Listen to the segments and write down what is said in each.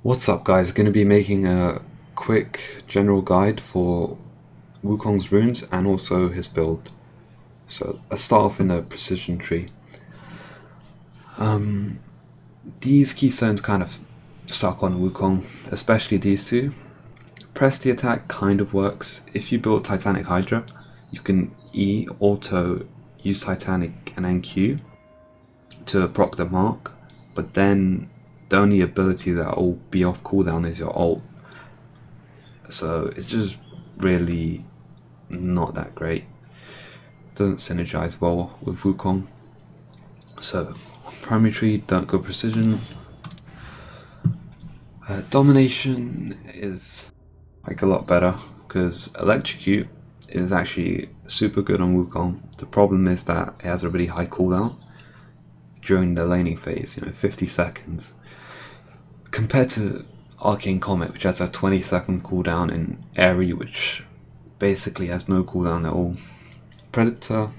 What's up guys, going to be making a quick general guide for Wukong's runes and also his build. So let's start off in a precision tree. These keystones kind of suck on Wukong, especially these two. Press the attack kind of works. If you build Titanic Hydra, you can E, auto, use Titanic and then Q to proc the mark, but then the only ability that will be off cooldown is your ult. So it's just really not that great. Doesn't synergize well with Wukong. So primary tree, don't go precision. Domination is like a lot better because electrocute is actually super good on Wukong. The problem is that it has a really high cooldown during the laning phase, 50 seconds. Compared to Arcane Comet, which has a 20-second cooldown, in Airy, which basically has no cooldown at all. Predator,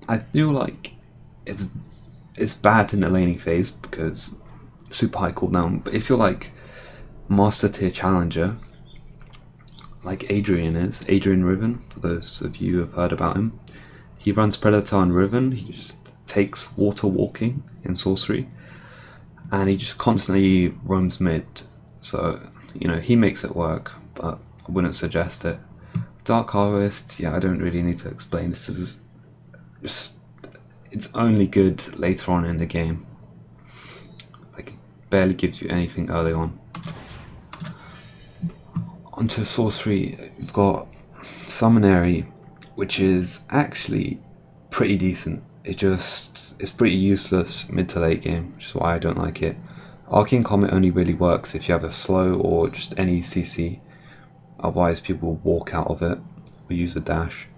I feel like it's bad in the laning phase because super high cooldown, but if you're like master tier challenger, like Adrian Riven, for those of you who have heard about him, he runs Predator and Riven. He just takes water walking in sorcery, and he just constantly roams mid, so he makes it work, but I wouldn't suggest it. Dark Harvest, yeah, I don't really need to explain. This is just, it's only good later on in the game. Like, barely gives you anything early on. Onto sorcery, we've got Summonary, which is actually pretty decent. It's pretty useless mid to late game, which is why I don't like it. Arcane Comet only really works if you have a slow or just any CC, otherwise people walk out of it or use a dash.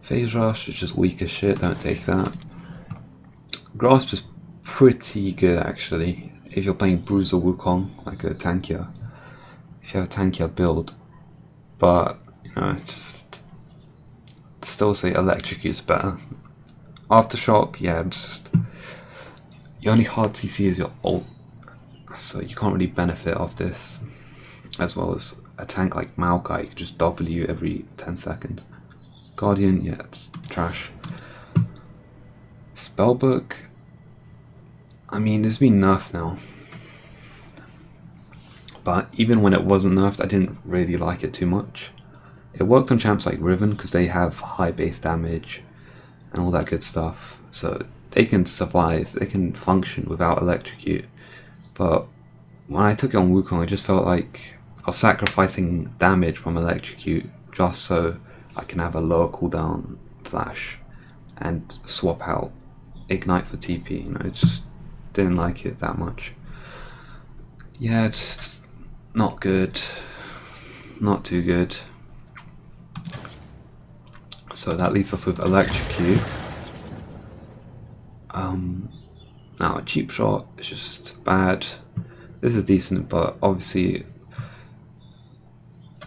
Phase Rush is just weak as shit, don't take that. Grasp is pretty good actually if you're playing Bruiser Wukong, like a tankier, if you have a tankier build, but just still say Electrocute's better. Aftershock, yeah, your only hard CC is your ult, so you can't really benefit off this, as well as a tank like Maokai, you can just W every 10 seconds. Guardian, yeah, it's trash. Spellbook, I mean, it's been nerfed now, but even when it wasn't nerfed, I didn't really like it too much. It worked on champs like Riven because they have high base damage and all that good stuff, so they can survive, they can function without Electrocute. But when I took it on Wukong, I just felt like I was sacrificing damage from Electrocute just so I can have a lower cooldown flash and swap out Ignite for TP. I just didn't like it that much. Yeah, just not good, not too good. So that leaves us with Electrocute. Now a cheap shot is just bad. This is decent, but obviously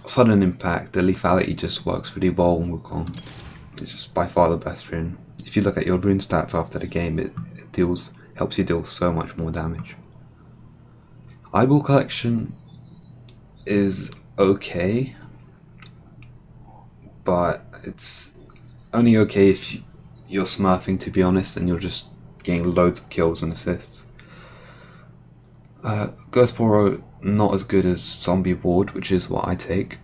sudden impact, the lethality just works really well on Wukong. It's just by far the best rune. If you look at your rune stats after the game, it helps you deal so much more damage. Eyeball Collection is okay, but it's only okay if you're smurfing, to be honest, and you're just getting loads of kills and assists. Ghost Poro, not as good as Zombie Ward, which is what I take.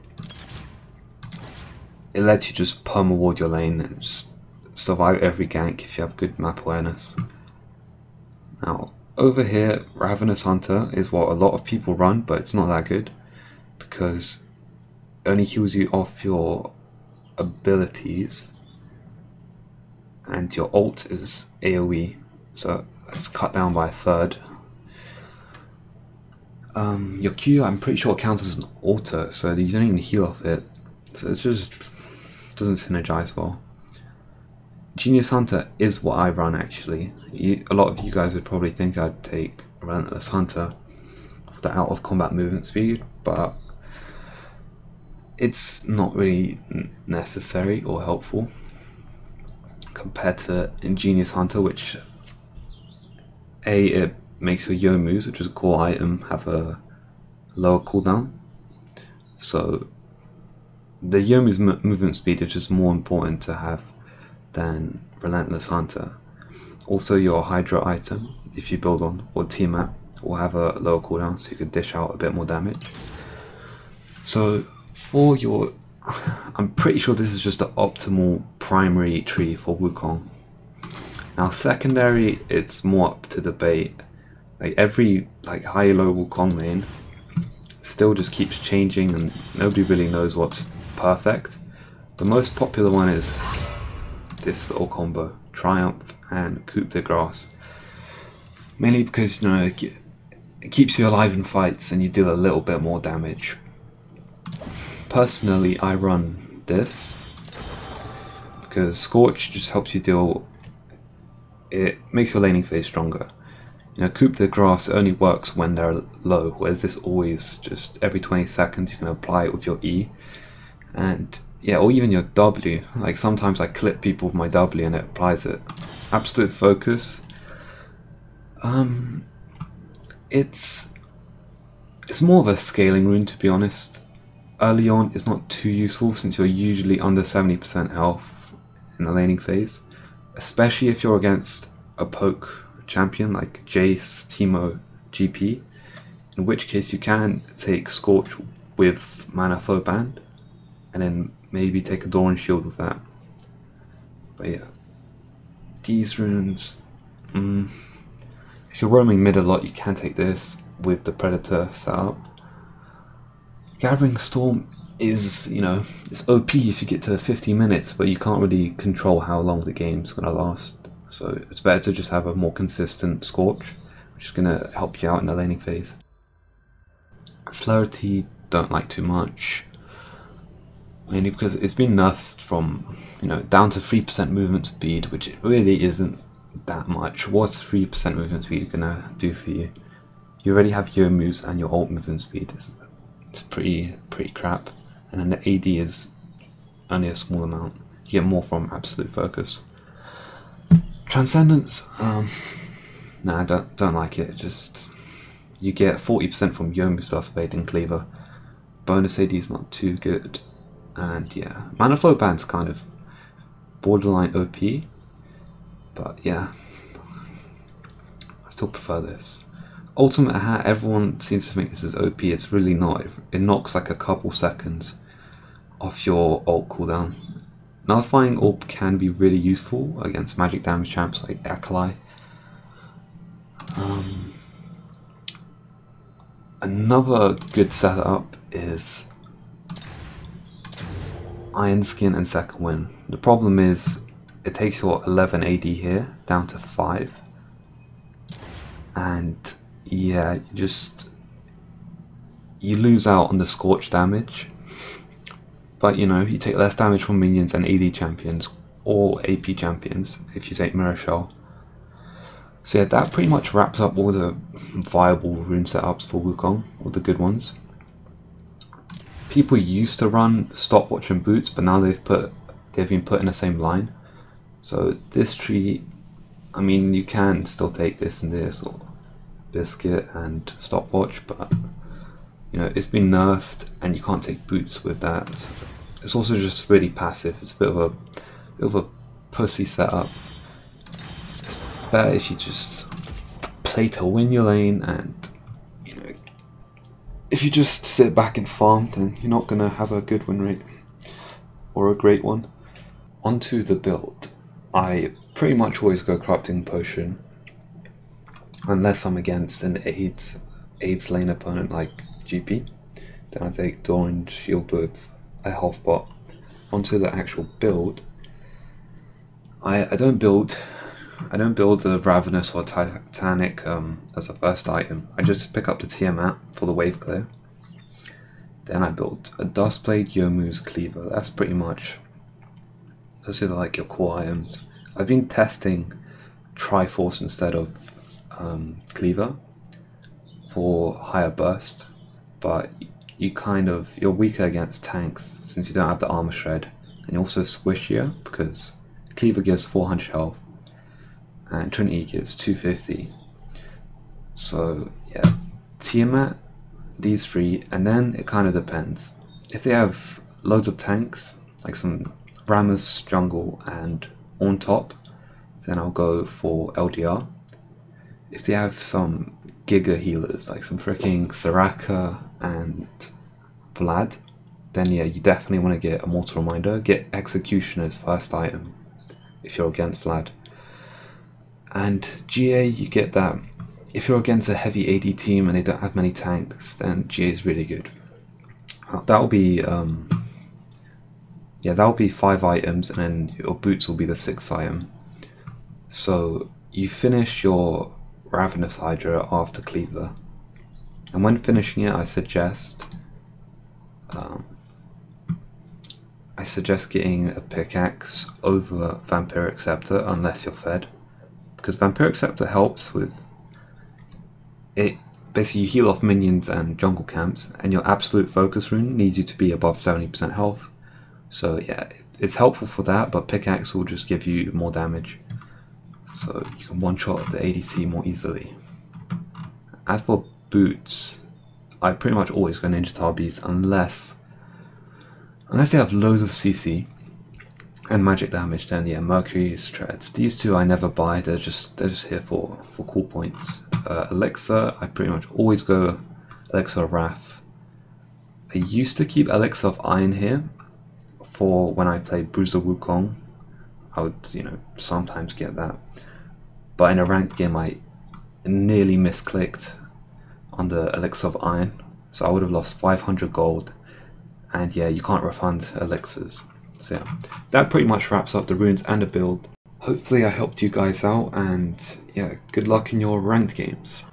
It lets you just perma ward your lane and just survive every gank if you have good map awareness. Now, over here, Ravenous Hunter is what a lot of people run, but it's not that good because it only heals you off your abilities, and your ult is AoE, so that's cut down by a third. Your Q, I'm pretty sure it counts as an auto, so you don't even heal off it, so it just doesn't synergize well. Genius Hunter is what I run actually. A lot of you guys would probably think I'd take Relentless Hunter for the out of combat movement speed, but it's not really necessary or helpful compared to Ingenious Hunter, which it makes your Yomus, which is a core item, have a lower cooldown. So the Yomu's movement speed is just more important to have than Relentless Hunter. Also, your Hydra item, if you build on, or T-Map, will have a lower cooldown, so you can dish out a bit more damage. So for your, I'm pretty sure this is just the optimal primary tree for Wukong. Now secondary, it's more up to debate. Like every high-low Wukong main still just keeps changing, and nobody really knows what's perfect. The most popular one is this little combo, Triumph and Coup de Grace. Mainly because, you know, it keeps you alive in fights and you deal a little bit more damage. Personally, I run this because Scorch just helps you deal, it makes your laning phase stronger. You know, Coup de Grace only works when they're low, whereas this always just every 20 seconds you can apply it with your E. And yeah, or even your W. Like sometimes I clip people with my W and it applies it. Absolute Focus. It's more of a scaling rune, to be honest. Early on it's not too useful since you're usually under 70% health in the laning phase. Especially if you're against a poke champion like Jace, Teemo, GP. In which case you can take Scorch with Mana Flow Band and then maybe take a Doran Shield with that. But yeah, these runes, if you're roaming mid a lot, you can take this with the Predator setup. Gathering Storm is, you know, it's OP if you get to 50 minutes, but you can't really control how long the game's gonna last. So it's better to just have a more consistent Scorch, which is gonna help you out in the laning phase. Celerity, don't like too much. Mainly because it's been nerfed from, you know, down to 3% movement speed, which it really isn't that much. What's 3% movement speed gonna do for you? You already have Yomu's and your ult movement speed. It's pretty crap. And then the AD is only a small amount. You get more from Absolute Focus. Transcendence, nah, I don't like it. Just you get 40% from Yomu's Dustblade and Cleaver. Bonus AD is not too good. And yeah, Mana Flow Band's kind of borderline OP, but yeah, I still prefer this. Ultimate Hat, everyone seems to think this is OP, it's really not. It knocks like a couple seconds off your ult cooldown. Nullifying Orb can be really useful against magic damage champs like Akali. Another good setup is Iron Skin and Second Wind. The problem is it takes your 11 AD here down to 5, and yeah, you lose out on the Scorch damage, but you know, you take less damage from minions and AD champions or AP champions if you take Mirror Shell. So yeah, that pretty much wraps up all the viable rune setups for Wukong, all the good ones. People used to run Stopwatch and Boots, but now they've been put in the same line. So this tree, I mean, you can still take this and this, or Biscuit and Stopwatch, but you know, it's been nerfed and you can't take Boots with that. It's also just really passive. It's a bit of a pussy setup. It's better if you just play to win your lane, and you know, if you just sit back and farm, then you're not gonna have a good win rate or a great one. Onto the build. I pretty much always go Corrupting Potion unless I'm against an AIDS lane opponent like GP. Then I take Doran Shield with a health bot. Onto the actual build. I don't build the Ravenous or Titanic as a first item. I just pick up the Tiamat for the wave clear. Then I built a Dustblade, Yomu's, Cleaver. That's pretty much, those are like your core items. I've been testing Triforce instead of Cleaver for higher burst, but you're weaker against tanks since you don't have the armor shred, and you're also squishier because Cleaver gives 400 health and Trinity gives 250. So yeah, Tiamat, these three, and then it kind of depends. If they have loads of tanks, like some Ramus, jungle, and on top, then I'll go for LDR. If they have some Giga healers, like some freaking Soraka and Vlad, then yeah, you definitely want to get a Mortal Reminder. Get Executioner's first item if you're against Vlad. And GA, you get that. If you're against a heavy AD team and they don't have many tanks, then GA is really good. That'll be that'll be 5 items, and then your boots will be the 6th item. So you finish your Ravenous Hydra after Cleaver, and when finishing it, I suggest getting a pickaxe over Vampiric Scepter unless you're fed, because Vampiric Scepter helps with it. Basically, you heal off minions and jungle camps, and your absolute focus rune needs you to be above 70% health. So yeah, it's helpful for that, but pickaxe will just give you more damage, so you can one-shot the ADC more easily. As for boots, I pretty much always go Ninja Tabis unless they have loads of CC and magic damage. Then yeah, Mercury Treads. These two I never buy. They're just here for cool points. Elixir, I pretty much always go Elixir of Wrath. I used to keep Elixir of Iron here for when I played Bruiser Wukong. I would, sometimes get that. But in a ranked game, I nearly misclicked on the Elixir of Iron, so I would have lost 500 gold. And yeah, you can't refund elixirs. So yeah, that pretty much wraps up the runes and the build. Hopefully I helped you guys out, and yeah, good luck in your ranked games.